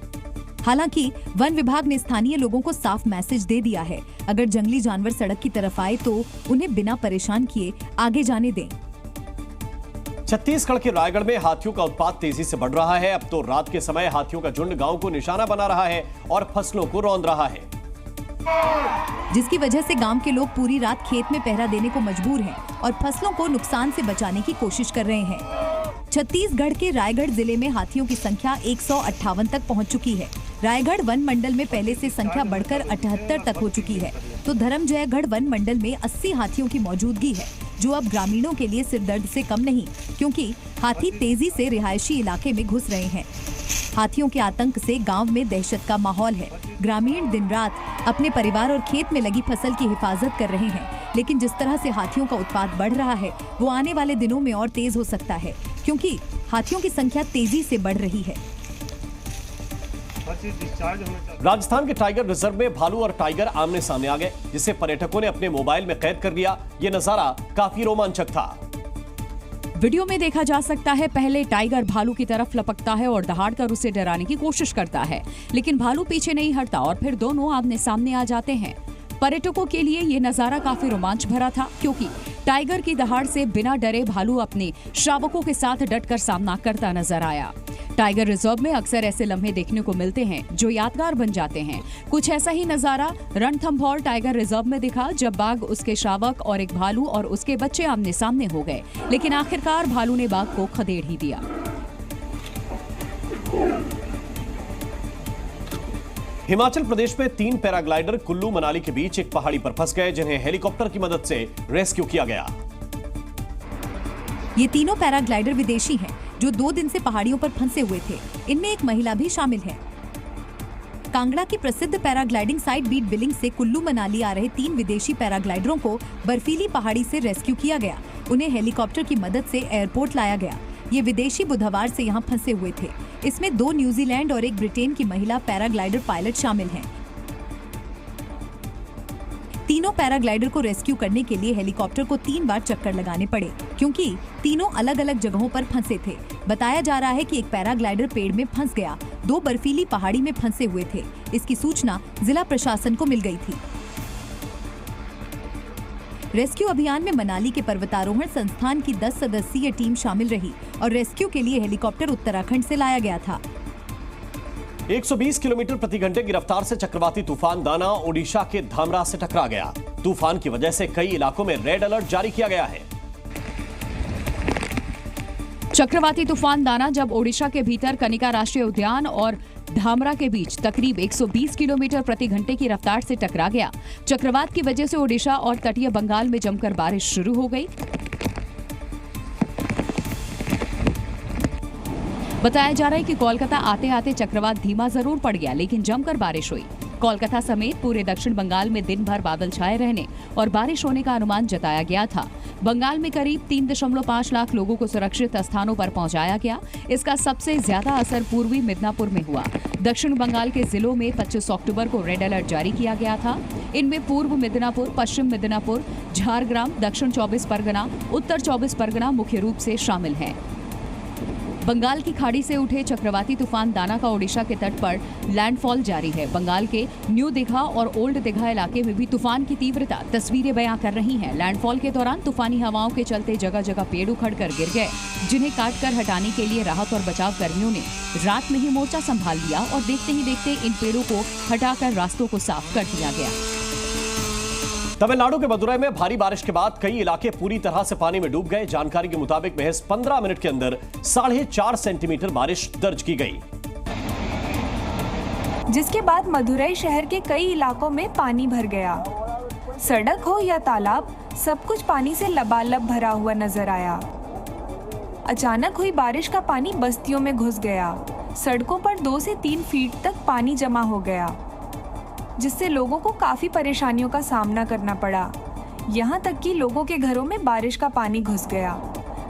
हालांकि वन विभाग ने स्थानीय लोगों को साफ मैसेज दे दिया है, अगर जंगली जानवर सड़क की तरफ आए तो उन्हें बिना परेशान किए आगे जाने दें। छत्तीसगढ़ के रायगढ़ में हाथियों का उत्पात तेजी से बढ़ रहा है। अब तो रात के समय हाथियों का झुंड गांव को निशाना बना रहा है और फसलों को रौंद रहा है, जिसकी वजह से गांव के लोग पूरी रात खेत में पहरा देने को मजबूर हैं और फसलों को नुकसान से बचाने की कोशिश कर रहे हैं। छत्तीसगढ़ के रायगढ़ जिले में हाथियों की संख्या 158 तक पहुंच चुकी है। रायगढ़ वन मंडल में पहले से संख्या बढ़कर 78 तक हो चुकी है, तो धर्मजयगढ़ वन मंडल में 80 हाथियों की मौजूदगी है, जो अब ग्रामीणों के लिए सिरदर्द से कम नहीं, क्योंकि हाथी तेजी से रिहायशी इलाके में घुस रहे हैं। हाथियों के आतंक से गांव में दहशत का माहौल है। ग्रामीण दिन रात अपने परिवार और खेत में लगी फसल की हिफाजत कर रहे हैं, लेकिन जिस तरह से हाथियों का उत्पात बढ़ रहा है, वो आने वाले दिनों में और तेज हो सकता है, क्योंकि हाथियों की संख्या तेजी से बढ़ रही है। राजस्थान के टाइगर रिजर्व में भालू और टाइगर आमने सामने आ गए, जिसे पर्यटकों ने अपने मोबाइल में कैद कर लिया। ये नजारा काफी रोमांचक था। वीडियो में देखा जा सकता है, पहले टाइगर भालू की तरफ लपकता है और दहाड़कर उसे डराने की कोशिश करता है, लेकिन भालू पीछे नहीं हटता और फिर दोनों आमने सामने आ जाते हैं। पर्यटकों के लिए ये नजारा काफी रोमांच भरा था, क्योंकि टाइगर की दहाड़ से बिना डरे भालू अपने शावकों के साथ डटकर सामना करता नजर आया। टाइगर रिजर्व में अक्सर ऐसे लम्हे देखने को मिलते हैं जो यादगार बन जाते हैं। कुछ ऐसा ही नजारा रणथंभौर टाइगर रिजर्व में दिखा, जब बाघ, उसके शावक और एक भालू और उसके बच्चे आमने सामने हो गए, लेकिन आखिरकार भालू ने बाघ को खदेड़ ही दिया। हिमाचल प्रदेश में 3 पैराग्लाइडर कुल्लू मनाली के बीच एक पहाड़ी पर फंस गए, जिन्हें हेलीकॉप्टर की मदद से रेस्क्यू किया गया। ये तीनों पैराग्लाइडर विदेशी हैं, जो 2 दिन से पहाड़ियों पर फंसे हुए थे। इनमें एक महिला भी शामिल है। कांगड़ा की प्रसिद्ध पैराग्लाइडिंग साइट बीट बिलिंग से कुल्लू मनाली आ रहे 3 विदेशी पैराग्लाइडरों को बर्फीली पहाड़ी से रेस्क्यू किया गया। उन्हें हेलीकॉप्टर की मदद से एयरपोर्ट लाया गया। ये विदेशी बुधवार से यहाँ फंसे हुए थे। इसमें 2 न्यूजीलैंड और एक ब्रिटेन की महिला पैराग्लाइडर पायलट शामिल हैं। तीनों पैराग्लाइडर को रेस्क्यू करने के लिए हेलीकॉप्टर को 3 बार चक्कर लगाने पड़े, क्योंकि तीनों अलग अलग जगहों पर फंसे थे। बताया जा रहा है कि एक पैराग्लाइडर पेड़ में फंस गया, 2 बर्फीली पहाड़ी में फंसे हुए थे। इसकी सूचना जिला प्रशासन को मिल गई थी। रेस्क्यू अभियान में मनाली के पर्वतारोहण संस्थान की 10 सदस्यीय टीम शामिल रही और रेस्क्यू के लिए हेलीकॉप्टर उत्तराखंड से लाया गया था। 120 किलोमीटर प्रति घंटे की रफ्तार से चक्रवाती तूफान दाना ओडिशा के धामरा से टकरा गया। तूफान की वजह से कई इलाकों में रेड अलर्ट जारी किया गया है। चक्रवाती तूफान दाना जब ओडिशा के भीतर कनिका राष्ट्रीय उद्यान और धामरा के बीच तकरीब 120 किलोमीटर प्रति घंटे की रफ्तार से टकरा गया। चक्रवात की वजह से ओडिशा और तटीय बंगाल में जमकर बारिश शुरू हो गई। बताया जा रहा है कि कोलकाता आते आते चक्रवात धीमा जरूर पड़ गया, लेकिन जमकर बारिश हुई। कोलकाता समेत पूरे दक्षिण बंगाल में दिन भर बादल छाए रहने और बारिश होने का अनुमान जताया गया था। बंगाल में करीब 3.5 लाख लोगों को सुरक्षित स्थानों पर पहुंचाया गया। इसका सबसे ज्यादा असर पूर्वी मिदनापुर में हुआ। दक्षिण बंगाल के जिलों में 25 अक्टूबर को रेड अलर्ट जारी किया गया था। इनमें पूर्व मिदनापुर, पश्चिम मिदनापुर, झारग्राम, दक्षिण 24 परगना, उत्तर 24 परगना मुख्य रूप से शामिल हैं। बंगाल की खाड़ी से उठे चक्रवाती तूफान दाना का ओडिशा के तट पर लैंडफॉल जारी है। बंगाल के न्यू दीघा और ओल्ड दीघा इलाके में भी तूफान की तीव्रता तस्वीरें बयां कर रही हैं। लैंडफॉल के दौरान तूफानी हवाओं के चलते जगह जगह पेड़ उखड़कर गिर गए, जिन्हें काटकर हटाने के लिए राहत और बचाव कर्मियों ने रात में ही मोर्चा संभाल लिया और देखते ही देखते इन पेड़ों को हटाकर रास्तों को साफ कर दिया गया। तमिलनाडु के मदुरई में भारी बारिश के बाद कई इलाके पूरी तरह से पानी में डूब गए। जानकारी के मुताबिक महज 15 मिनट के अंदर 4.5 सेंटीमीटर बारिश दर्ज की गई, जिसके बाद मदुरई शहर के कई इलाकों में पानी भर गया। सड़क हो या तालाब, सब कुछ पानी से लबालब भरा हुआ नजर आया। अचानक हुई बारिश का पानी बस्तियों में घुस गया। सड़कों पर 2 से 3 फीट तक पानी जमा हो गया, जिससे लोगों को काफी परेशानियों का सामना करना पड़ा। यहाँ तक कि लोगों के घरों में बारिश का पानी घुस गया।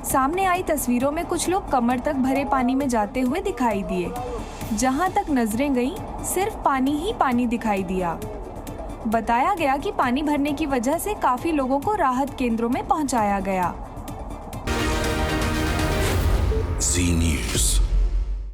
सामने आई तस्वीरों में कुछ लोग कमर तक भरे पानी में जाते हुए दिखाई दिए। जहाँ तक नजरें गईं, सिर्फ पानी ही पानी दिखाई दिया। बताया गया कि पानी भरने की वजह से काफी लोगों को राहत केंद्रों में पहुँचाया गया। Zee News।